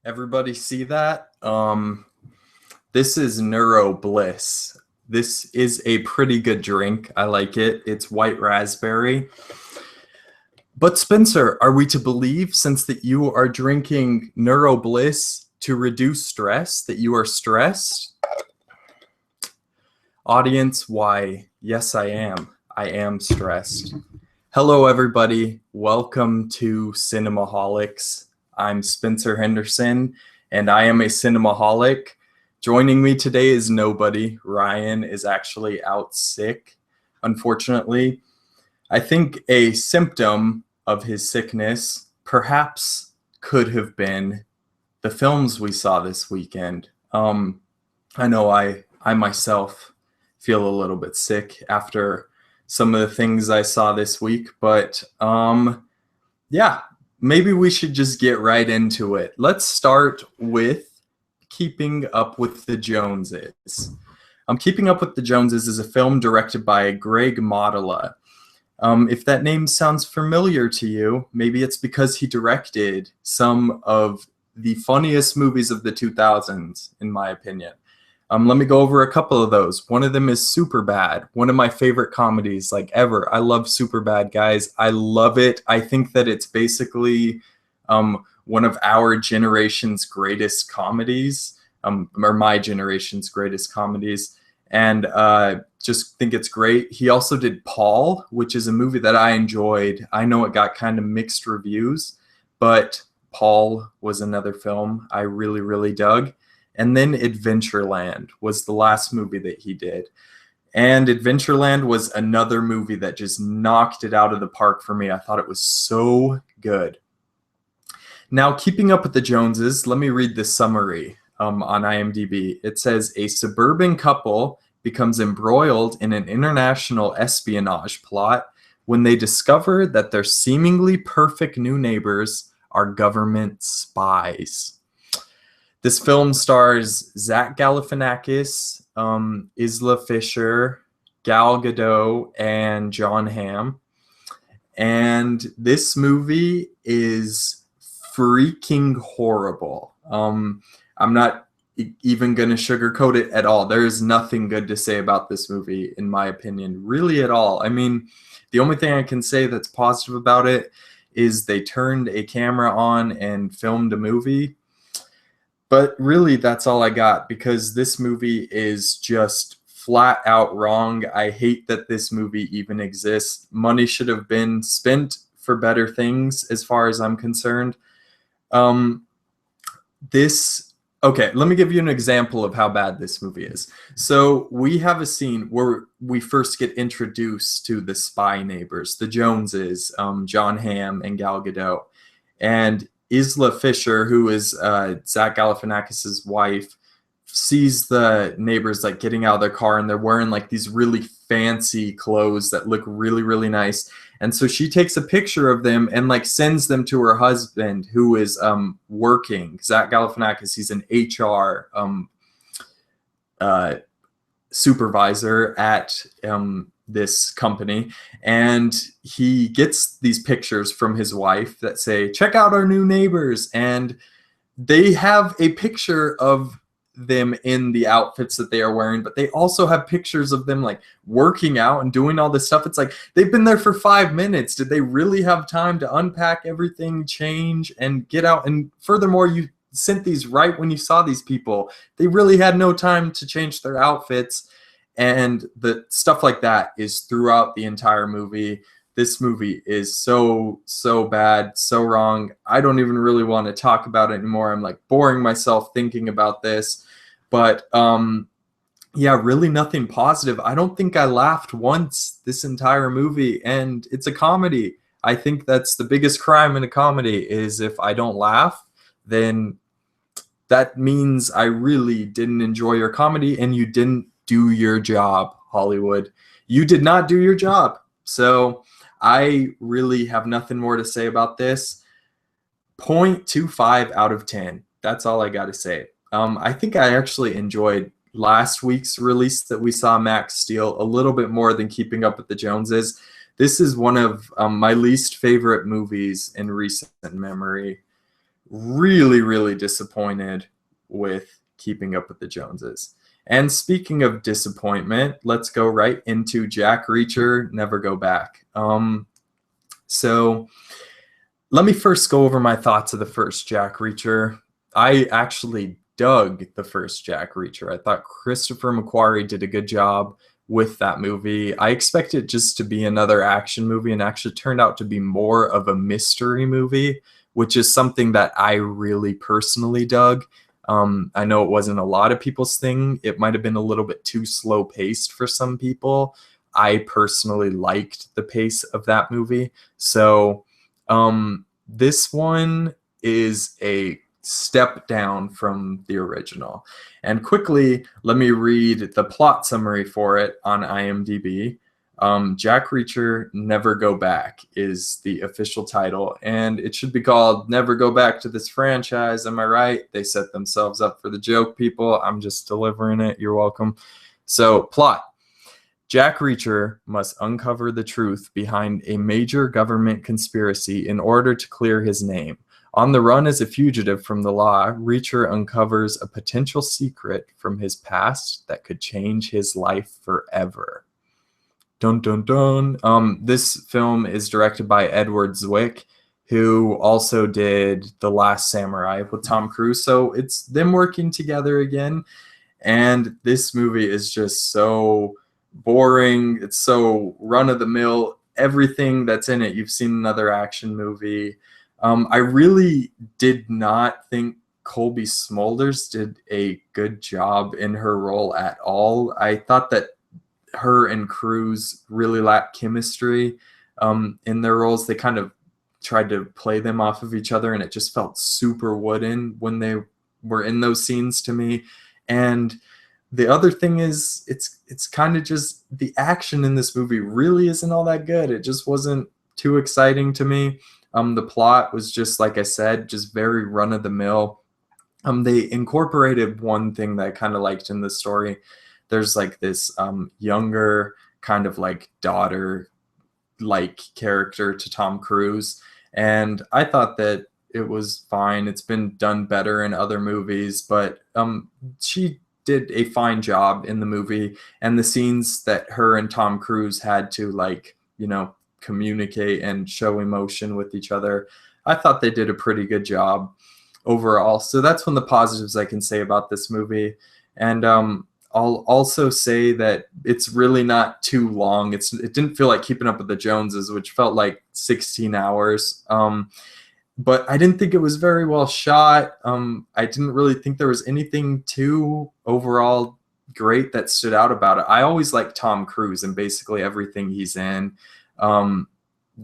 Everybody see that? This is Neuro Bliss. This is a pretty good drink. I like it. It's white raspberry. But Spencer, are we to believe, since that you are drinking Neuro Bliss to reduce stress, that you are stressed? Audience, why? Yes, I am. I am stressed. Hello, everybody. Welcome to Cinemaholics. I'm Spencer Henderson, and I am a cinemaholic. Joining me today is nobody. Ryan is actually out sick, unfortunately. I think a symptom of his sickness perhaps could have been the films we saw this weekend. I know I myself feel a little bit sick after some of the things I saw this week, but yeah, maybe we should just get right into it. Let's start with Keeping Up with the Joneses. Keeping Up with the Joneses is a film directed by Greg Mottola. If that name sounds familiar to you, maybe it's because he directed some of the funniest movies of the 2000s, in my opinion. Let me go over a couple of those. One of them is Superbad, one of my favorite comedies like ever. I love Superbad, guys. I love it. I think that it's basically one of our generation's greatest comedies, or my generation's greatest comedies, and just think it's great. He also did Paul, which is a movie that I enjoyed. I know it got kind of mixed reviews, but Paul was another film I really, really dug. And then Adventureland was the last movie that he did. And Adventureland was another movie that just knocked it out of the park for me. I thought it was so good. Now, Keeping Up with the Joneses, let me read the summary on IMDb. It says, a suburban couple becomes embroiled in an international espionage plot when they discover that their seemingly perfect new neighbors are government spies. This film stars Zach Galifianakis, Isla Fisher, Gal Gadot, and John Hamm. And this movie is freaking horrible. I'm not even going to sugarcoat it at all. There is nothing good to say about this movie, in my opinion, really at all. I mean, the only thing I can say that's positive about it is they turned a camera on and filmed a movie. But really, that's all I got, because this movie is just flat out wrong. I hate that this movie even exists. Money should have been spent for better things, as far as I'm concerned. Okay, let me give you an example of how bad this movie is. So we have a scene where we first get introduced to the spy neighbors, the Joneses, John Hamm and Gal Gadot. And Isla Fisher, who is Zach Galifianakis' wife, sees the neighbors like getting out of their car, and they're wearing like these really fancy clothes that look really, really nice. And so she takes a picture of them and like sends them to her husband, who is working. Zach Galifianakis, he's an HR supervisor at this company, and he gets these pictures from his wife that say, check out our new neighbors, and they have a picture of them in the outfits that they are wearing, but they also have pictures of them like working out and doing all this stuff. It's like, they've been there for 5 minutes. Did they really have time to unpack everything, change, and get out? And furthermore, you sent these right when you saw these people. They really had no time to change their outfits. And the stuff like that is throughout the entire movie. This movie is so bad, so wrong. I don't even really want to talk about it anymore. I'm like boring myself thinking about this. But yeah, really nothing positive. I don't think I laughed once this entire movie, and it's a comedy. I think that's the biggest crime in a comedy, is if I don't laugh, then that means I really didn't enjoy your comedy, and you didn't do your job, Hollywood. You did not do your job. So I really have nothing more to say about this. 0.25 out of 10. That's all I got to say. I think I actually enjoyed last week's release that we saw, Max Steel, a little bit more than Keeping Up with the Joneses. This is one of my least favorite movies in recent memory. really, really disappointed with Keeping Up with the Joneses. And speaking of disappointment, let's go right into Jack Reacher, Never Go Back. So let me first go over my thoughts of the first Jack Reacher. I actually dug the first Jack Reacher. I thought Christopher McQuarrie did a good job with that movie. I expected it just to be another action movie, and actually turned out to be more of a mystery movie, which is something that I really personally dug. I know it wasn't a lot of people's thing. It might have been a little bit too slow paced for some people. I personally liked the pace of that movie. So this one is a step down from the original. And quickly, let me read the plot summary for it on IMDb. Jack Reacher, Never Go Back is the official title, and it should be called Never Go Back to This Franchise. Am I right? They set themselves up for the joke, people. I'm just delivering it. You're welcome. So, plot. Jack Reacher must uncover the truth behind a major government conspiracy in order to clear his name. On the run as a fugitive from the law, Reacher uncovers a potential secret from his past that could change his life forever. Dun, dun, dun. This film is directed by Edward Zwick, who also did The Last Samurai with Tom Cruise. So it's them working together again. And this movie is just so boring. It's so run-of-the-mill. Everything that's in it, you've seen another action movie. I really did not think Colby Smulders did a good job in her role at all. I thought that her and Cruise really lacked chemistry in their roles. They kind of tried to play them off of each other, and it just felt super wooden when they were in those scenes to me. And the other thing is, it's kind of just the action in this movie really isn't all that good. It just wasn't too exciting to me. The plot was just, like I said, just very run-of-the-mill. They incorporated one thing that I kind of liked in the story. There's like this younger kind of like daughter-like character to Tom Cruise. And I thought that it was fine. It's been done better in other movies, but she did a fine job in the movie. And the scenes that her and Tom Cruise had to, like, you know, communicate and show emotion with each other, I thought they did a pretty good job overall. So that's one of the positives I can say about this movie. And I'll also say that it's really not too long. It didn't feel like Keeping Up with the Joneses, which felt like 16 hours. But I didn't think it was very well shot. I didn't really think there was anything too overall great that stood out about it. I always like Tom Cruise and basically everything he's in,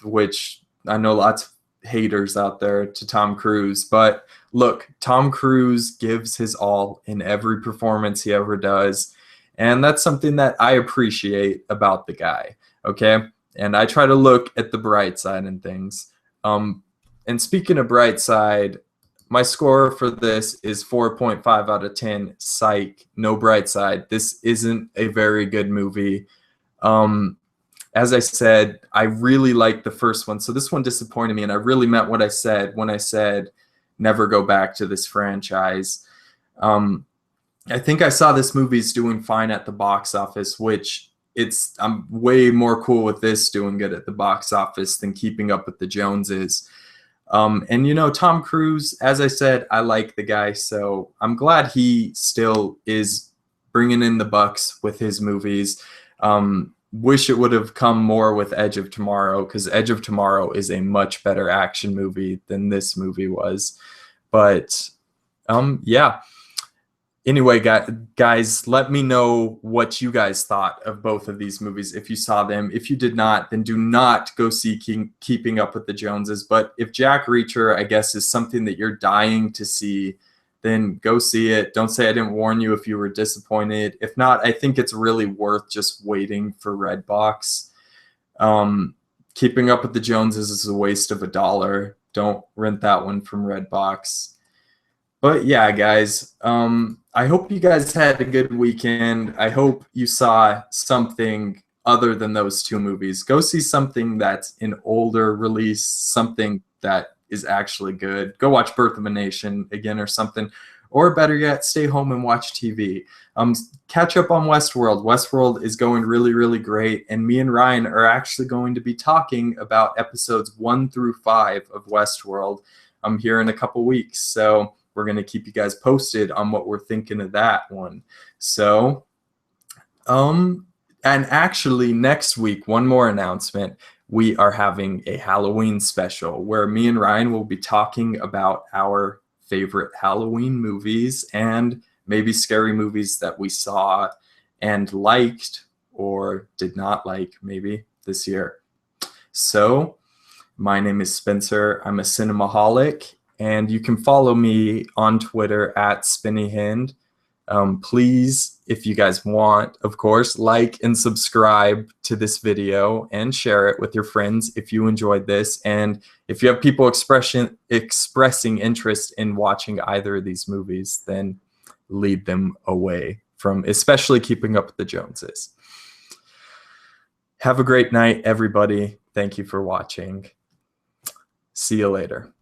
which I know lots of haters out there to Tom Cruise, but look, Tom Cruise gives his all in every performance he ever does, and that's something that I appreciate about the guy. Okay, and I try to look at the bright side and things. And speaking of bright side, my score for this is 4.5 out of 10. Psych, no bright side. This isn't a very good movie. As I said, I really liked the first one. So this one disappointed me, and I really meant what I said when I said never go back to this franchise. I think I saw this movie's doing fine at the box office, which I'm way more cool with this doing good at the box office than Keeping Up with the Joneses. And, you know, Tom Cruise, as I said, I like the guy, so I'm glad he still is bringing in the bucks with his movies. Wish it would have come more with Edge of Tomorrow, because Edge of Tomorrow is a much better action movie than this movie was. But yeah. Anyway, guys, let me know what you guys thought of both of these movies if you saw them. If you did not, then do not go see Keeping Up with the Joneses. But if Jack Reacher, I guess, is something that you're dying to see, then go see it. Don't say I didn't warn you if you were disappointed. If not, I think it's really worth just waiting for Redbox. Keeping Up with the Joneses is a waste of $1. Don't rent that one from Redbox. But yeah, guys, I hope you guys had a good weekend. I hope you saw something other than those two movies. Go see something that's an older release, something that is actually good. Go watch Birth of a Nation again or something. Or better yet, stay home and watch TV. Catch up on Westworld. Westworld is going really, really great. And me and Ryan are actually going to be talking about episodes 1 through 5 of Westworld here in a couple weeks. So we're going to keep you guys posted on what we're thinking of that one. So, and actually next week, one more announcement. We are having a Halloween special where me and Ryan will be talking about our favorite Halloween movies and maybe scary movies that we saw and liked or did not like maybe this year. So my name is Spencer. I'm a Cinemaholic, and you can follow me on Twitter at SpinnyHand. Please, if you guys want, of course, like and subscribe to this video and share it with your friends if you enjoyed this. And if you have people expressing interest in watching either of these movies, then lead them away from especially Keeping Up with the Joneses. Have a great night, everybody. Thank you for watching. See you later.